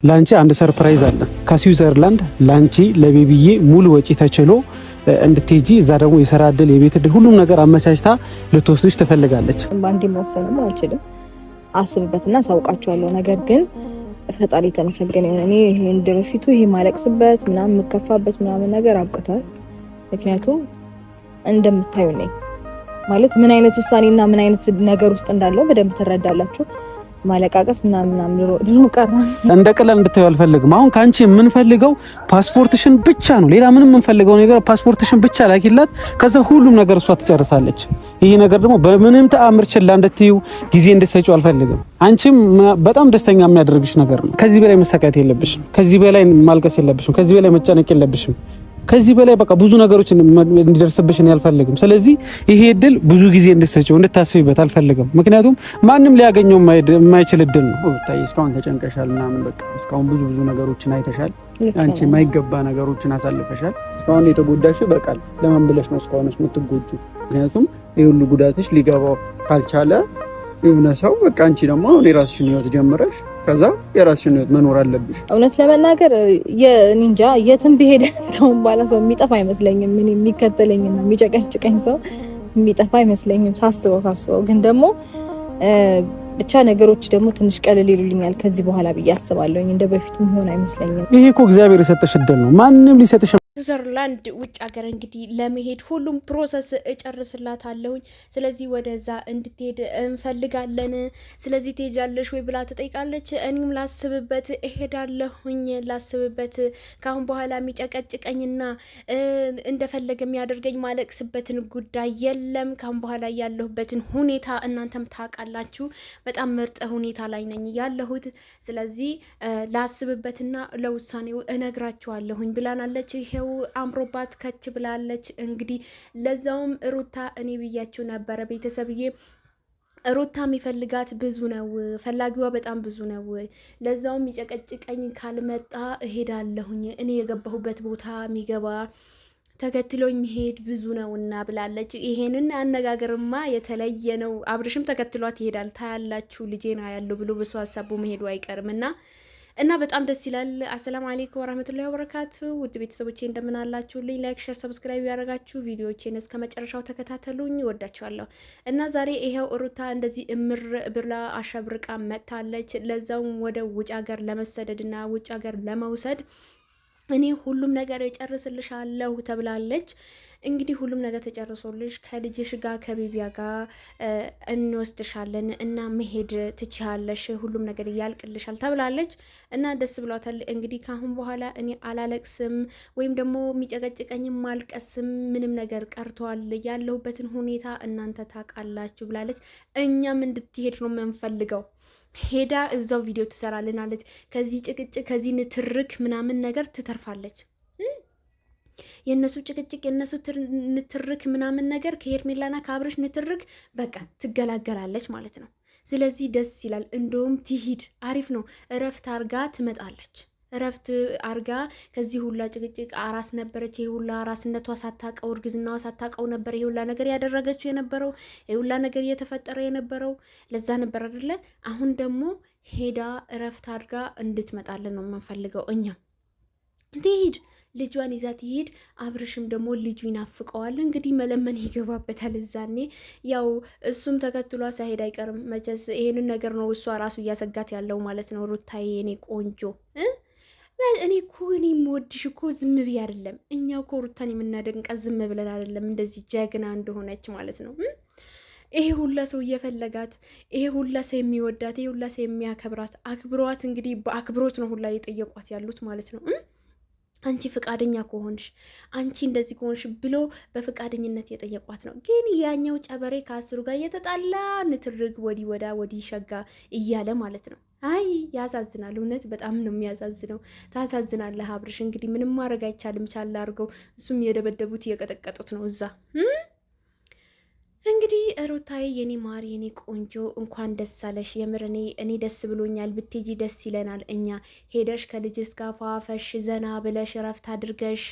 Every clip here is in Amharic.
ላንቺ አንድ ሰርፕራይዝ አለ ከስዊዘርላንድ ላንቺ ለቤቢዬ ሙሉ ወጪ ተችሎ እንድትሄጂ እዛ ደግሞ የሥራ እድል የቤት እድል ሁሉም ነገር አመቻችታ ልትወስድሽ ትፈልጋለች። ባንዴ መወሰንም አልችልም። አስብበትና ሳውቃቸዋለሁ። ነገር ግን ፈጣሪ ተመሰገነ ይሁን እኔ ይሄ እንደበፊቱ ይሄ ማለቅስበት ምናምን መከፋበት ምናምን ነገር አብቅቷል። ምክንያቱም እንደምታዩ ነኝ ማለት ምን አይነት ውሳኔና ምን አይነት ነገር ውስጥ እንዳለው በደንብ ትረዳላችሁ። ማለቃቀስ ምናምን ድሮ ቀረ እንደ ቀላል እንድታዩ አልፈልግም። አሁን ካንቺ የምንፈልገው ፓስፖርትሽን ብቻ ነው። ሌላ ምንም የምንፈልገው ነገር ፓስፖርትሽን ብቻ ላኪላት። ከዛ ሁሉም ነገር እሷ ትጨርሳለች። ይሄ ነገር ደግሞ በምንም ተአምር ችላ እንድትዩ ጊዜ እንድትሰጪው አልፈልግም። አንቺም በጣም ደስተኛ የሚያደርግሽ ነገር ነው። ከዚህ በላይ መሰቃየት የለብሽም። ከዚህ በላይ ማልቀስ የለብሽም። ከዚህ በላይ መጨነቅ የለብሽም። ከዚህ በላይ በቃ ብዙ ነገሮች እንዲደርስብሽ ነው ያልፈልግም። ስለዚህ ይሄ እድል ብዙ ጊዜ እንድትሰጪው እንድታስቢበት አልፈልግም። ምክንያቱም ማንም ሊያገኘው የማይችል እድል ነው። ታይ እስካሁን ተጨንቀሻል ምናምን በቃ እስካሁን ብዙ ነገሮችን አይተሻል። አንቺ የማይገባ ነገሮችን አሳልፈሻል። እስካሁን የተጎዳሽ በቃል ለማን ብለሽ ነው እስካሁንስ የምትጎጁ? ምክንያቱም ይሄ ሁሉ ጉዳትሽ ሊገባው ካልቻለ የሆነ ሰው በቃ አንቺ ደግሞ አሁን የራስሽን ህይወት ጀምረሽ ከዛ የራስሽን ህይወት መኖር አለብሽ። እውነት ለመናገር የኒንጃ የትም ቢሄድ ነው ባላ ሰው የሚጠፋ አይመስለኝም። ምን የሚከተለኝና የሚጨቀጭቀኝ ሰው የሚጠፋ አይመስለኝም ሳስበው። ግን ደግሞ ብቻ ነገሮች ደግሞ ትንሽ ቀለል ይሉልኛል ከዚህ በኋላ ብዬ አስባለሁ። እንደ በፊቱ ሆነ አይመስለኝም። ይሄ እኮ እግዚአብሔር የሰጠሽ እድል ነው። ማንም ሊሰጥሽ ስዊዘርላንድ ውጭ ሀገር እንግዲህ ለመሄድ ሁሉም ፕሮሰስ እጨርስላታለሁኝ። ስለዚህ ወደዛ እንድትሄድ እንፈልጋለን። ስለዚህ ትሄጃለሽ ወይ ብላ ትጠይቃለች። እኔም ላስብበት እሄዳለሁኝ። ላስብበት ካሁን በኋላ የሚጨቀጭቀኝና እንደፈለገ የሚያደርገኝ ማለቅስበትን ጉዳይ የለም። ካሁን በኋላ ያለሁበትን ሁኔታ እናንተም ታውቃላችሁ። በጣም ምርጥ ሁኔታ ላይ ነኝ ያለሁት። ስለዚህ ላስብበትና ለውሳኔው እነግራችኋለሁኝ ብላናለች። ይሄው አምሮባት ከች ብላለች። እንግዲህ ለዛውም ሩታ እኔ ብያችሁ ነበረ ቤተሰብዬ ሩታ የሚፈልጋት ብዙ ነው፣ ፈላጊዋ በጣም ብዙ ነው። ለዛውም የሚጨቀጭቀኝ ካልመጣ እሄዳለሁኝ። እኔ የገባሁበት ቦታ የሚገባ ተከትሎኝ መሄድ ብዙ ነውና ብላለች። ይሄንን አነጋገርማ የተለየ ነው። አብርሽም ተከትሏት ይሄዳል። ታያላችሁ ልጄና ያለው ብሎ በሷ ሀሳቡ መሄዱ አይቀርምና እና በጣም ደስ ይላል። አሰላሙ አለይኩም ወራህመቱላሂ ወበረካቱ። ውድ ቤተሰቦቼ እንደምን አላችሁልኝ? ላይክ፣ ሼር፣ ሰብስክራይብ ያደረጋችሁ ቪዲዮዎቼን እስከ መጨረሻው ተከታተሉኝ። ወዳችኋለሁ። እና ዛሬ ይሄው ሩታ እንደዚህ እምር ብላ አሸብርቃ መጥታለች። ለዛውም ወደ ውጭ ሀገር ለመሰደድና ውጭ ሀገር ለመውሰድ እኔ ሁሉም ነገር እጨርስልሻለሁ ተብላለች። እንግዲህ ሁሉም ነገር ተጨርሶልሽ ከልጅሽ ጋር ከቤቢያ ጋር እንወስድሻለን እና መሄድ ትችያለሽ፣ ሁሉም ነገር ያልቅልሻል ተብላለች እና ደስ ብሏታል። እንግዲህ ካሁን በኋላ እኔ አላለቅስም ወይም ደግሞ የሚጨቀጭቀኝም ማልቀስም ምንም ነገር ቀርቷል። ያለሁበትን ሁኔታ እናንተ ታውቃላችሁ ብላለች። እኛም እንድትሄድ ነው የምንፈልገው። ሄዳ እዛው ቪዲዮ ትሰራልናለች። ከዚህ ጭቅጭቅ ከዚህ ንትርክ ምናምን ነገር ትተርፋለች። የነሱ ጭቅጭቅ የነሱ ንትርክ ምናምን ነገር ከሄርሜላና ከአብርሽ ንትርክ በቃ ትገላገላለች ማለት ነው። ስለዚህ ደስ ይላል። እንደውም ትሂድ አሪፍ ነው። እረፍት አርጋ ትመጣለች። እረፍት አርጋ ከዚህ ሁላ ጭቅጭቅ አራስ ነበረች። ይሄ ሁላ አራስነቷ ሳታቀው እርግዝናዋ ሳታቀው ነበር ይሄ ሁላ ነገር ያደረገችው የነበረው ይሄ ሁላ ነገር እየተፈጠረ የነበረው ለዛ ነበር አይደለ? አሁን ደግሞ ሄዳ እረፍት አርጋ እንድትመጣለን ነው የምንፈልገው እኛ። ትሂድ ልጇን ይዛ ትሂድ። አብርሽም ደግሞ ልጁ ይናፍቀዋል። እንግዲህ መለመን ይገባበታል። እዛኔ ያው እሱም ተከትሏ ሳይሄድ አይቀርም መቼስ። ይሄንን ነገር ነው እሷ ራሱ እያሰጋት ያለው ማለት ነው። ሩታዬ የኔ ቆንጆ እኔ እኮ እኔ የምወድሽ እኮ ዝም ብዬ አይደለም። እኛ እኮ ሩታን የምናደንቃት ዝም ብለን አይደለም፣ እንደዚህ ጀግና እንደሆነች ማለት ነው። ይሄ ሁላ ሰው እየፈለጋት፣ ይሄ ሁላ ሰው የሚወዳት፣ ይሄ ሁላ ሰው የሚያከብራት አክብሯት፣ እንግዲህ በአክብሮት ነው ሁላ እየጠየቋት ያሉት ማለት ነው። አንቺ ፍቃደኛ ከሆንሽ አንቺ እንደዚህ ከሆንሽ ብሎ በፍቃደኝነት የጠየቋት ነው። ግን ያኛው ጨበሬ ከአስሩ ጋር እየተጣላ ንትርግ ወዲህ ወዳ ወዲህ ሸጋ እያለ ማለት ነው። አይ ያሳዝናል። እውነት በጣም ነው የሚያሳዝነው። ታሳዝናለህ አብርሽ። እንግዲህ ምንም ማድረግ አይቻልም። ቻላ አድርገው እሱም የደበደቡት እየቀጠቀጡት ነው እዛ። እንግዲህ ሩታዬ የኔ ማር የኔ ቆንጆ እንኳን ደስ አለሽ። የምር እኔ ደስ ብሎኛል። ብትሄጂ ደስ ይለናል። እኛ ሄደሽ ከልጅስ ጋር ፏፈሽ ዘና ብለሽ ረፍት አድርገሽ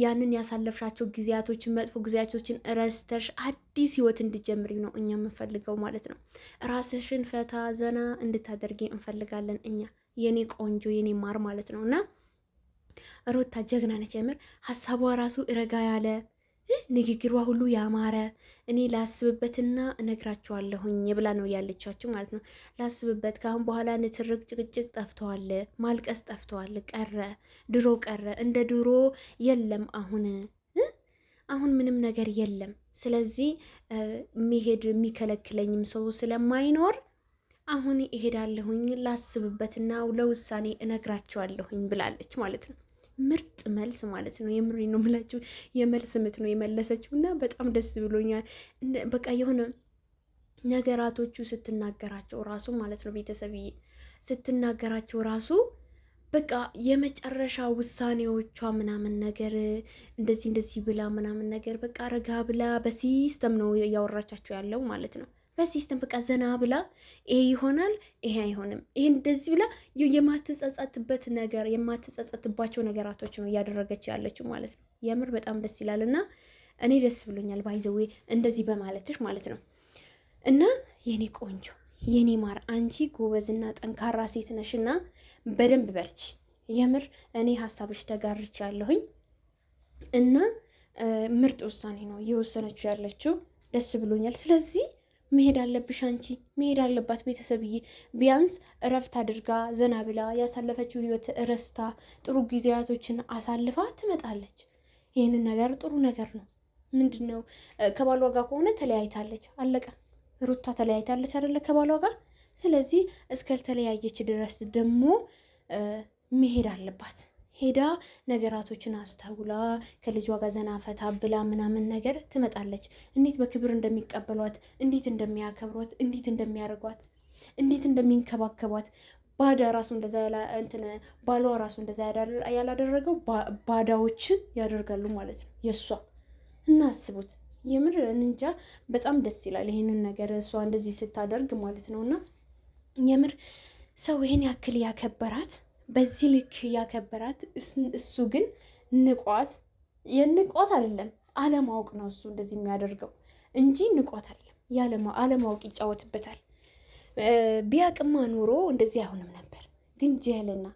ያንን ያሳለፍሻቸው ጊዜያቶችን መጥፎ ጊዜያቶችን ረስተሽ አዲስ ህይወት እንድጀምሪ ነው እኛ የምንፈልገው ማለት ነው። ራስሽን ፈታ ዘና እንድታደርጊ እንፈልጋለን እኛ። የኔ ቆንጆ የኔ ማር ማለት ነውና ሩታ ጀግና ነች። የምር ሀሳቧ ራሱ ረጋ ያለ ንግግሯ ሁሉ ያማረ እኔ ላስብበትና እነግራቸዋለሁኝ ብላ ነው ያለቻችሁ ማለት ነው። ላስብበት ካሁን በኋላ ንትርክ ጭቅጭቅ ጠፍተዋል፣ ማልቀስ ጠፍተዋል፣ ቀረ ድሮ ቀረ እንደ ድሮ የለም አሁን ምንም ነገር የለም። ስለዚህ መሄድ የሚከለክለኝም ሰው ስለማይኖር አሁን እሄዳለሁኝ ላስብበትና ለውሳኔ እነግራቸዋለሁኝ ብላለች ማለት ነው። ምርጥ መልስ ማለት ነው። የምሬ ነው የምላችሁ የመልስ ምት ነው የመለሰችው እና በጣም ደስ ብሎኛል። በቃ የሆነ ነገራቶቹ ስትናገራቸው ራሱ ማለት ነው ቤተሰብዬ ስትናገራቸው ራሱ በቃ የመጨረሻ ውሳኔዎቿ ምናምን ነገር እንደዚህ ብላ ምናምን ነገር በቃ ረጋ ብላ በሲስተም ነው እያወራቻቸው ያለው ማለት ነው። በሲስተም በቃ ዘና ብላ ይሄ ይሆናል ይሄ አይሆንም ይሄ እንደዚህ ብላ የማትጸጸትበት ነገር የማትጸጸትባቸው ነገራቶች ነው እያደረገች ያለችው ማለት ነው። የምር በጣም ደስ ይላልና እኔ ደስ ብሎኛል ባይዘዌ እንደዚህ በማለትሽ ማለት ነው። እና የኔ ቆንጆ የኔ ማር አንቺ ጎበዝና ጠንካራ ሴት ነሽና በደንብ በርቺ። የምር እኔ ሀሳብሽ ተጋርቻለሁኝ እና ምርጥ ውሳኔ ነው እየወሰነችው ያለችው። ደስ ብሎኛል። ስለዚህ መሄድ አለብሽ አንቺ መሄድ አለባት ቤተሰብዬ። ቢያንስ እረፍት አድርጋ ዘና ብላ ያሳለፈችው ህይወት እረስታ ጥሩ ጊዜያቶችን አሳልፋ ትመጣለች። ይህንን ነገር ጥሩ ነገር ነው። ምንድነው ከባሏ ጋር ከሆነ ተለያይታለች፣ አለቀ። ሩታ ተለያይታለች አይደለ ከባሏ ጋር። ስለዚህ እስከተለያየች ድረስ ደግሞ መሄድ አለባት። ሄዳ ነገራቶችን አስተውላ ከልጇ ጋር ዘና ፈታ ብላ ምናምን ነገር ትመጣለች። እንዴት በክብር እንደሚቀበሏት፣ እንዴት እንደሚያከብሯት፣ እንዴት እንደሚያደርጓት፣ እንዴት እንደሚንከባከቧት ባዳ ራሱ እንደዛ ባሏ ራሱ እንደዛ ያላደረገው ባዳዎችን ያደርጋሉ ማለት ነው የሷ። እናስቡት የምር እንጃ በጣም ደስ ይላል ይሄንን ነገር እሷ እንደዚህ ስታደርግ ማለት ነውና የምር ሰው ይሄን ያክል ያከበራት በዚህ ልክ ያከበራት እሱ ግን ንቋት የንቋት አይደለም አለማወቅ ነው እሱ እንደዚህ የሚያደርገው እንጂ ንቋት አይደለም። አለማወቅ ይጫወትበታል። ቢያቅማ ኑሮ እንደዚህ አይሆንም ነበር። ግን ጀልና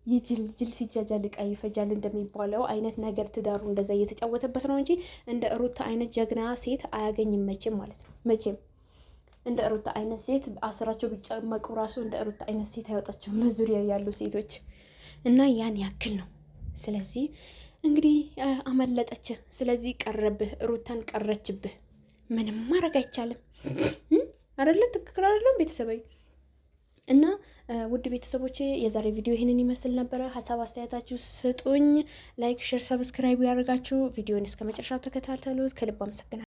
የጅል ሲጃጃል ዕቃ ይፈጃል እንደሚባለው አይነት ነገር ትዳሩ እንደዛ እየተጫወተበት ነው እንጂ እንደ ሩታ አይነት ጀግና ሴት አያገኝም መቼም ማለት ነው። መቼም እንደ ሩታ አይነት ሴት አስራቸው ቢጨመቁ ራሱ እንደ ሩታ አይነት ሴት አይወጣቸውም በዙሪያ ያሉ ሴቶች እና ያን ያክል ነው። ስለዚህ እንግዲህ አመለጠች። ስለዚህ ቀረብህ፣ ሩታን ቀረችብህ። ምንም ማድረግ አይቻልም አይደለ? ትክክል አይደለም ቤተሰባዊ እና ውድ ቤተሰቦቼ የዛሬ ቪዲዮ ይህንን ይመስል ነበረ። ሀሳብ አስተያየታችሁ ስጡኝ። ላይክ፣ ሼር፣ ሰብስክራይብ ያደርጋችሁ ቪዲዮን እስከ መጨረሻው ተከታተሉት። ከልብ አመሰግናለሁ።